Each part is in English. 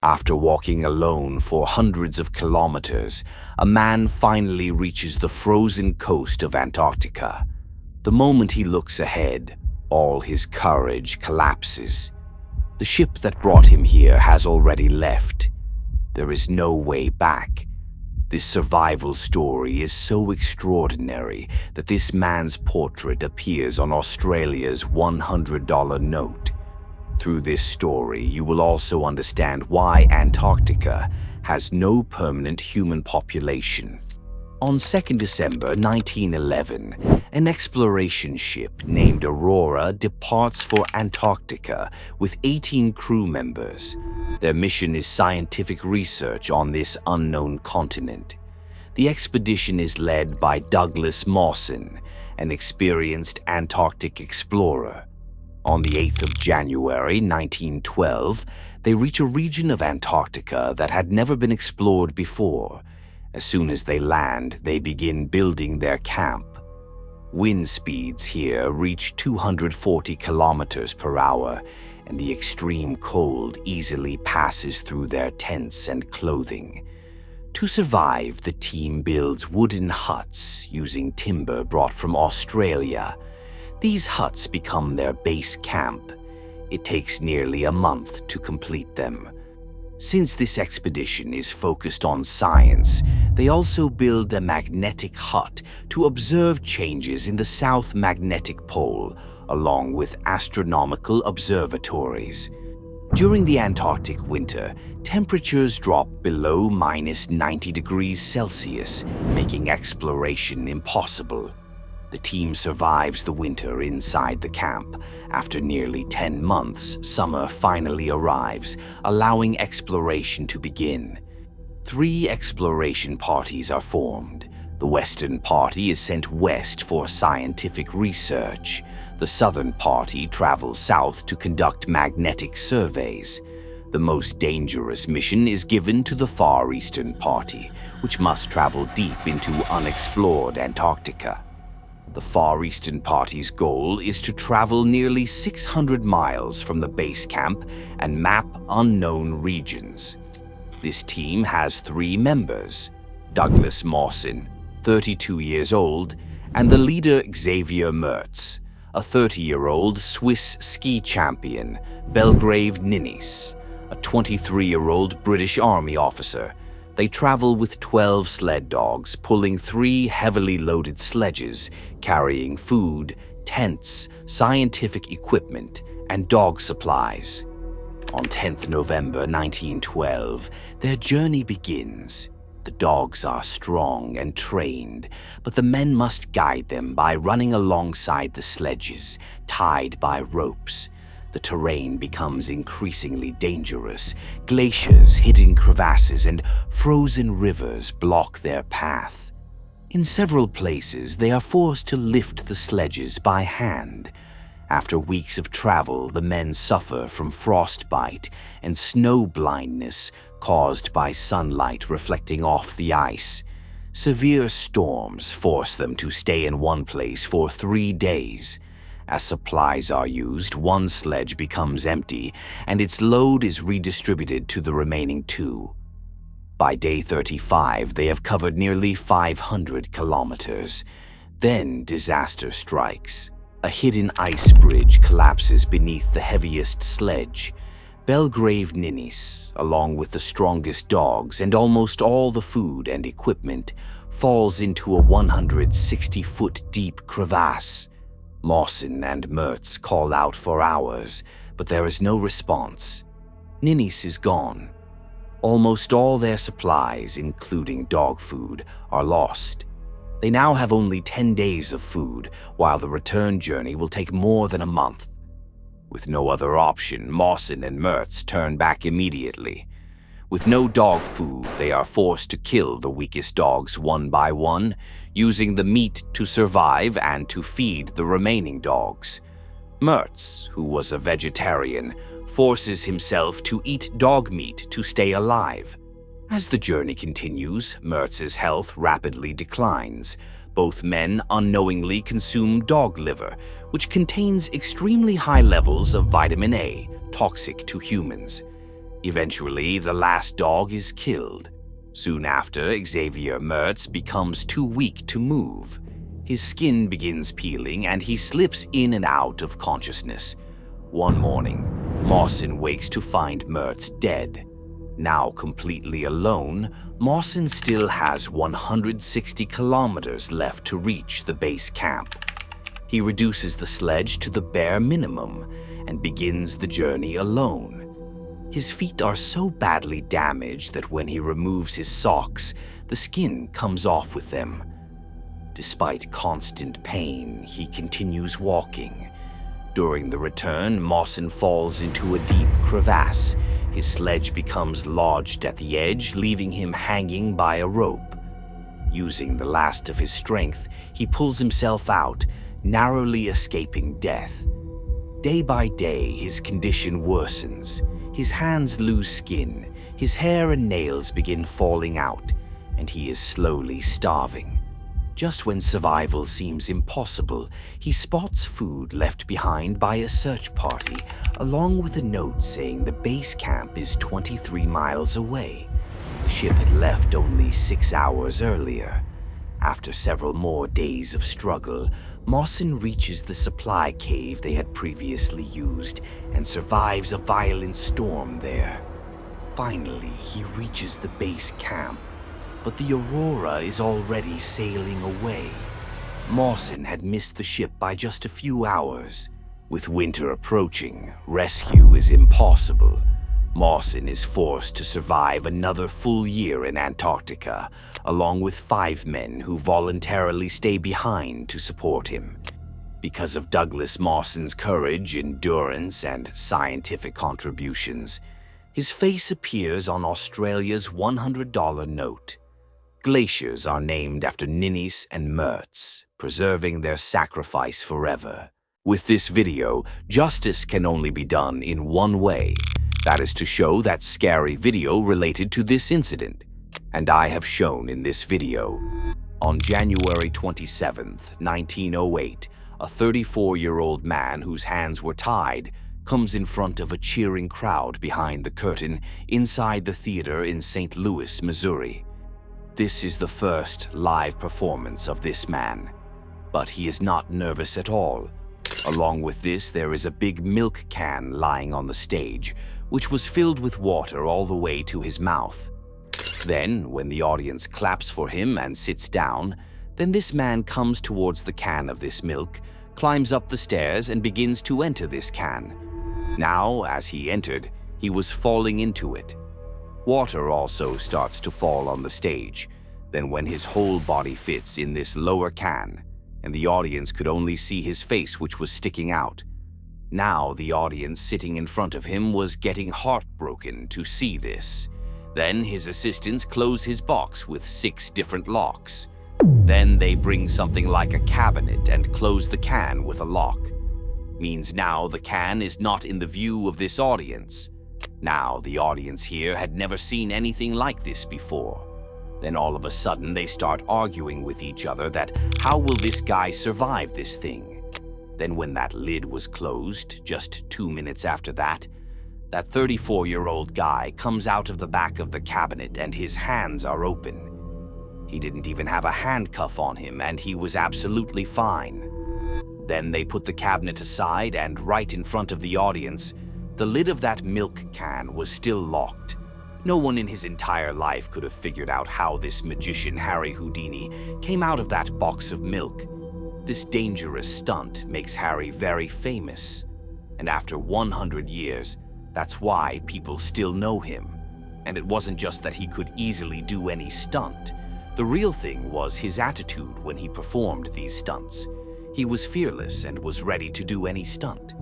After walking alone for hundreds of kilometers, a man finally reaches the frozen coast of Antarctica. The moment he looks ahead, all his courage collapses. The ship that brought him here has already left. There is no way back. This survival story is so extraordinary that this man's portrait appears on Australia's $100 note. Through this story, you will also understand why Antarctica has no permanent human population. On 2nd December 1911, an exploration ship named Aurora departs for Antarctica with 18 crew members. Their mission is scientific research on this unknown continent. The expedition is led by Douglas Mawson, an experienced Antarctic explorer. On the 8th of January 1912, they reach a region of Antarctica that had never been explored before. As soon as they land, they begin building their camp. Wind speeds here reach 240 kilometers per hour, and the extreme cold easily passes through their tents and clothing. To survive, the team builds wooden huts using timber brought from Australia. These huts become their base camp. It takes nearly a month to complete them. Since this expedition is focused on science, they also build a magnetic hut to observe changes in the South Magnetic Pole, along with astronomical observatories. During the Antarctic winter, temperatures drop below -90 degrees Celsius, making exploration impossible. The team survives the winter inside the camp. After nearly 10 months, summer finally arrives, allowing exploration to begin. 3 exploration parties are formed. The Western Party is sent west for scientific research. The Southern Party travels south to conduct magnetic surveys. The most dangerous mission is given to the Far Eastern Party, which must travel deep into unexplored Antarctica. The Far Eastern Party's goal is to travel nearly 600 miles from the base camp and map unknown regions. This team has 3 members: Douglas Mawson, 32 years old, and the leader Xavier Mertz, a 30-year-old Swiss ski champion, Belgrave Ninnis, a 23-year-old British Army officer. They travel with 12 sled dogs, pulling 3 heavily loaded sledges, carrying food, tents, scientific equipment, and dog supplies. On 10th November 1912, their journey begins. The dogs are strong and trained, but the men must guide them by running alongside the sledges, tied by ropes. The terrain becomes increasingly dangerous. Glaciers, hidden crevasses, and frozen rivers block their path. In several places, they are forced to lift the sledges by hand. After weeks of travel, the men suffer from frostbite and snow blindness caused by sunlight reflecting off the ice. Severe storms force them to stay in one place for 3 days. As supplies are used, one sledge becomes empty, and its load is redistributed to the remaining 2. By day 35, they have covered nearly 500 kilometers. Then disaster strikes. A hidden ice bridge collapses beneath the heaviest sledge. Belgrave Ninnis, along with the strongest dogs and almost all the food and equipment, falls into a 160-foot deep crevasse. Mawson and Mertz call out for hours, but there is no response. Ninnis is gone. Almost all their supplies, including dog food, are lost. They now have only 10 days of food, while the return journey will take more than a month. With no other option, Mawson and Mertz turn back immediately. With no dog food, they are forced to kill the weakest dogs one by one, using the meat to survive and to feed the remaining dogs. Mertz, who was a vegetarian, forces himself to eat dog meat to stay alive. As the journey continues, Mertz's health rapidly declines. Both men unknowingly consume dog liver, which contains extremely high levels of vitamin A, toxic to humans. Eventually, the last dog is killed. Soon after, Xavier Mertz becomes too weak to move. His skin begins peeling and he slips in and out of consciousness. One morning, Mawson wakes to find Mertz dead. Now completely alone, Mawson still has 160 kilometers left to reach the base camp. He reduces the sledge to the bare minimum and begins the journey alone. His feet are so badly damaged that when he removes his socks, the skin comes off with them. Despite constant pain, he continues walking. During the return, Mawson falls into a deep crevasse. His sledge becomes lodged at the edge, leaving him hanging by a rope. Using the last of his strength, he pulls himself out, narrowly escaping death. Day by day, his condition worsens. His hands lose skin, his hair and nails begin falling out, and he is slowly starving. Just when survival seems impossible, he spots food left behind by a search party, along with a note saying the base camp is 23 miles away. The ship had left only 6 hours earlier. After several more days of struggle, Mawson reaches the supply cave they had previously used and survives a violent storm there. Finally, he reaches the base camp, but the Aurora is already sailing away. Mawson had missed the ship by just a few hours. With winter approaching, rescue is impossible. Mawson is forced to survive another full year in Antarctica, along with 5 men who voluntarily stay behind to support him. Because of Douglas Mawson's courage, endurance, and scientific contributions, his face appears on Australia's $100 note. Glaciers are named after Ninnis and Mertz, preserving their sacrifice forever. With this video, justice can only be done in one way. That is to show that scary video related to this incident. And I have shown in this video. On January 27th, 1908, a 34-year-old man whose hands were tied comes in front of a cheering crowd behind the curtain inside the theater in St. Louis, Missouri. This is the first live performance of this man, but he is not nervous at all. Along with this, there is a big milk can lying on the stage, which was filled with water all the way to his mouth. Then, when the audience claps for him and sits down, then this man comes towards the can of this milk, climbs up the stairs and begins to enter this can. Now, as he entered, he was falling into it. Water also starts to fall on the stage. Then when his whole body fits in this lower can, and the audience could only see his face which was sticking out. Now the audience sitting in front of him was getting heartbroken to see this. Then his assistants close his box with 6 different locks. Then they bring something like a cabinet and close the can with a lock. Means now the can is not in the view of this audience. Now the audience here had never seen anything like this before. Then all of a sudden they start arguing with each other that how will this guy survive this thing? Then when that lid was closed, just 2 minutes after that 34-year-old guy comes out of the back of the cabinet and his hands are open. He didn't even have a handcuff on him and he was absolutely fine. Then they put the cabinet aside and right in front of the audience, the lid of that milk can was still locked. No one in his entire life could have figured out how this magician Harry Houdini came out of that box of milk. This dangerous stunt makes Harry very famous. And after 100 years, that's why people still know him. And it wasn't just that he could easily do any stunt. The real thing was his attitude when he performed these stunts. He was fearless and was ready to do any stunt.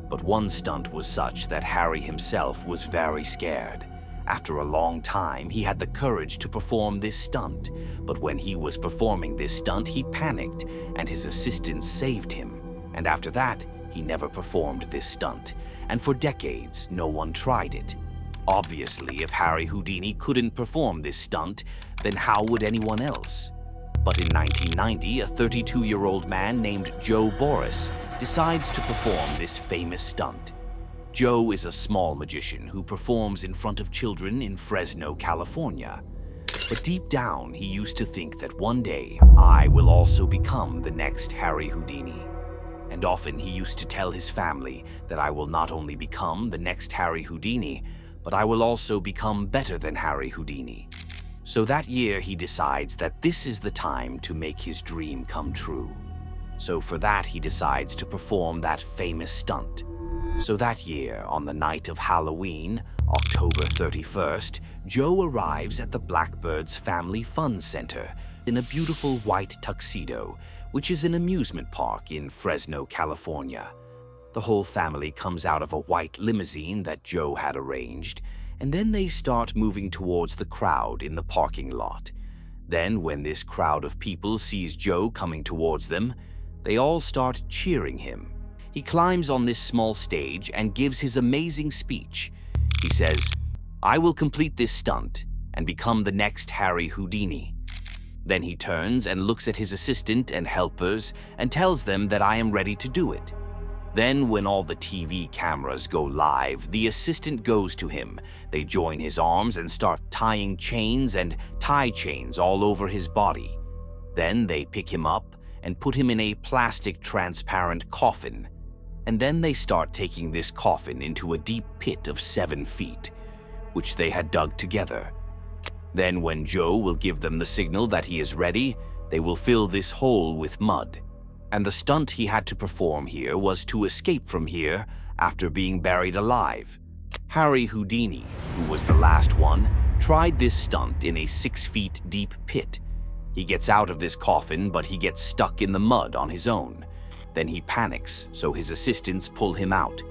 But one stunt was such that Harry himself was very scared. After a long time, he had the courage to perform this stunt. But when he was performing this stunt, he panicked and his assistants saved him. And after that, he never performed this stunt. And for decades, no one tried it. Obviously, if Harry Houdini couldn't perform this stunt, then how would anyone else? But in 1990, a 32-year-old man named Joe Boris decides to perform this famous stunt. Joe is a small magician who performs in front of children in Fresno, California. But deep down, he used to think that one day I will also become the next Harry Houdini. And often he used to tell his family that I will not only become the next Harry Houdini, but I will also become better than Harry Houdini. So that year he decides that this is the time to make his dream come true. So for that he decides to perform that famous stunt. So that year, on the night of Halloween, October 31st, Joe arrives at the Blackbird's Family Fun Center in a beautiful white tuxedo, which is an amusement park in Fresno, California. The whole family comes out of a white limousine that Joe had arranged, and then they start moving towards the crowd in the parking lot. Then, when this crowd of people sees Joe coming towards them, they all start cheering him. He climbs on this small stage and gives his amazing speech. He says, "I will complete this stunt and become the next Harry Houdini." Then he turns and looks at his assistant and helpers and tells them that I am ready to do it. Then when all the TV cameras go live, the assistant goes to him. They join his arms and start tying chains and tie chains all over his body. Then they pick him up and put him in a plastic transparent coffin. And then they start taking this coffin into a deep pit of 7 feet, which they had dug together. Then when Joe will give them the signal that he is ready, they will fill this hole with mud. And the stunt he had to perform here was to escape from here after being buried alive. Harry Houdini, who was the last one, tried this stunt in a 6 feet deep pit. He gets out of this coffin, but he gets stuck in the mud on his own. Then he panics, so his assistants pull him out.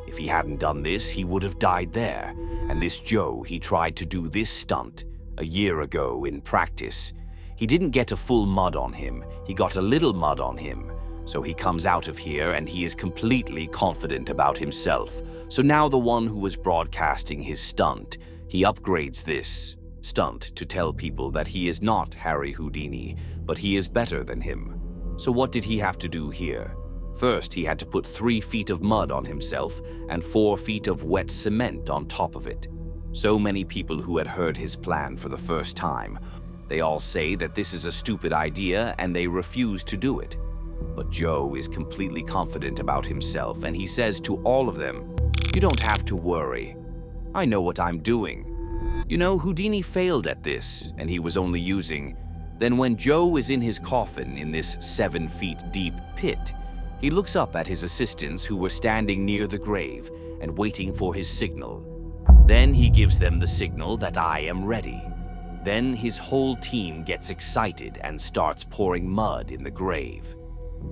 If he hadn't done this, he would have died there. And this Joe, he tried to do this stunt a year ago in practice. He didn't get a full mud on him, he got a little mud on him. So he comes out of here and he is completely confident about himself. So now the one who was broadcasting his stunt, he upgrades this stunt to tell people that he is not Harry Houdini, but he is better than him. So what did he have to do here? First, he had to put 3 feet of mud on himself and 4 feet of wet cement on top of it. So many people who had heard his plan for the first time, they all say that this is a stupid idea and they refuse to do it. But Joe is completely confident about himself and he says to all of them, "You don't have to worry. I know what I'm doing. You know, Houdini failed at this and he was only using..." Then when Joe is in his coffin in this 7 feet deep pit, he looks up at his assistants who were standing near the grave and waiting for his signal. Then he gives them the signal that I am ready. Then his whole team gets excited and starts pouring mud in the grave.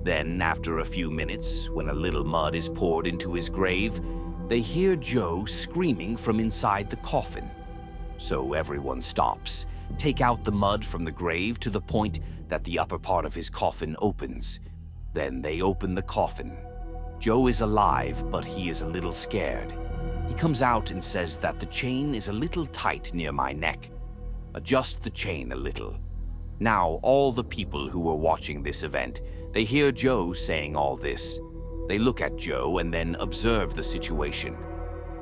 Then, after a few minutes, when a little mud is poured into his grave, they hear Joe screaming from inside the coffin. So everyone stops, take out the mud from the grave to the point that the upper part of his coffin opens. Then they open the coffin. Joe is alive, but he is a little scared. He comes out and says that the chain is a little tight near my neck. Adjust the chain a little. Now, all the people who were watching this event, they hear Joe saying all this. They look at Joe and then observe the situation.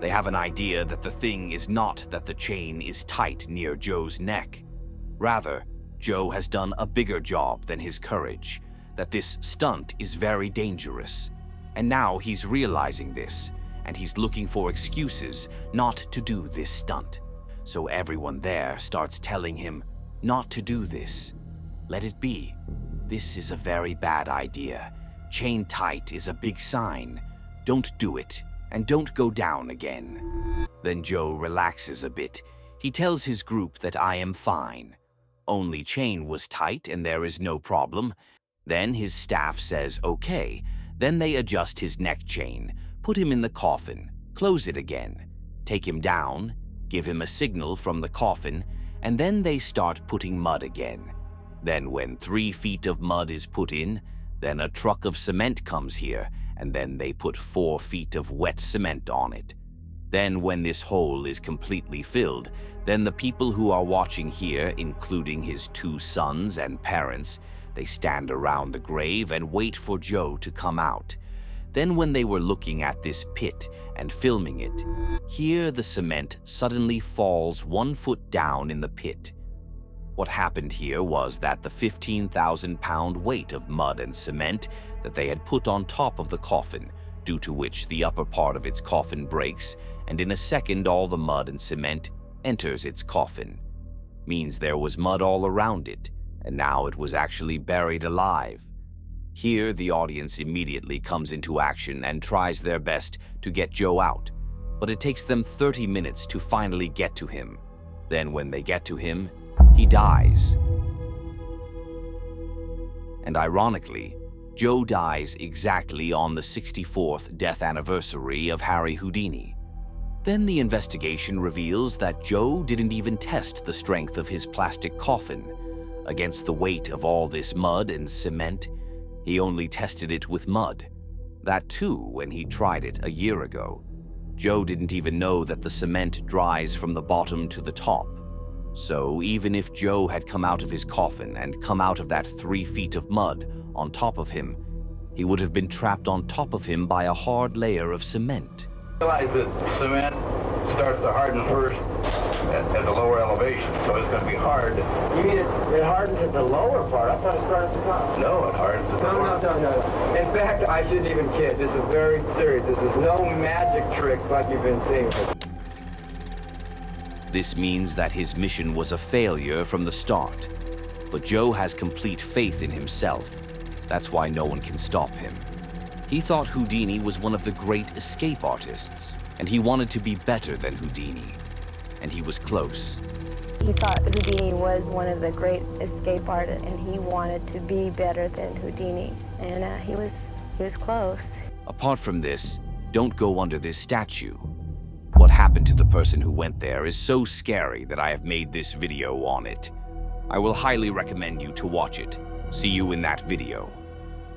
They have an idea that the thing is not that the chain is tight near Joe's neck. Rather, Joe has done a bigger job than his courage, that this stunt is very dangerous. And now he's realizing this, and he's looking for excuses not to do this stunt. So everyone there starts telling him not to do this. Let it be. This is a very bad idea. Chain tight is a big sign. Don't do it. And don't go down again. Then Joe relaxes a bit. He tells his group that I am fine. Only chain was tight and there is no problem. Then his staff says okay. Then they adjust his neck chain, put him in the coffin, close it again, take him down, give him a signal from the coffin, and then they start putting mud again. Then when 3 feet of mud is put in, then a truck of cement comes here, and then they put 4 feet of wet cement on it. Then when this hole is completely filled, then the people who are watching here, including his 2 sons and parents, they stand around the grave and wait for Joe to come out. Then when they were looking at this pit and filming it, here the cement suddenly falls 1 foot down in the pit. What happened here was that the 15,000-pound weight of mud and cement that they had put on top of the coffin, due to which the upper part of its coffin breaks, and in a second all the mud and cement enters its coffin, means there was mud all around it, and now it was actually buried alive. Here, the audience immediately comes into action and tries their best to get Joe out, but it takes them 30 minutes to finally get to him. Then when they get to him, he dies. And ironically, Joe dies exactly on the 64th death anniversary of Harry Houdini. Then the investigation reveals that Joe didn't even test the strength of his plastic coffin against the weight of all this mud and cement. He only tested it with mud. That too when he tried it a year ago. Joe didn't even know that the cement dries from the bottom to the top. So even if Joe had come out of his coffin and come out of that 3 feet of mud on top of him, he would have been trapped on top of him by a hard layer of cement. Realize that cement starts to harden first at the lower elevation, so it's going to be hard. You mean it hardens at the lower part? I thought it started at the top. No, it hardens at the bottom. No. In fact, I shouldn't even kid. This is very serious. This is no magic trick like you've been seeing. This means that his mission was a failure from the start. But Joe has complete faith in himself. That's why no one can stop him. He thought Houdini was one of the great escape artists, and he wanted to be better than Houdini. And he was close. He thought Houdini was one of the great escape artists, and he wanted to be better than Houdini. And he was close. Apart from this, don't go under this statue. What happened to the person who went there is so scary that I have made this video on it. I will highly recommend you to watch it. See you in that video.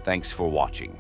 Thanks for watching.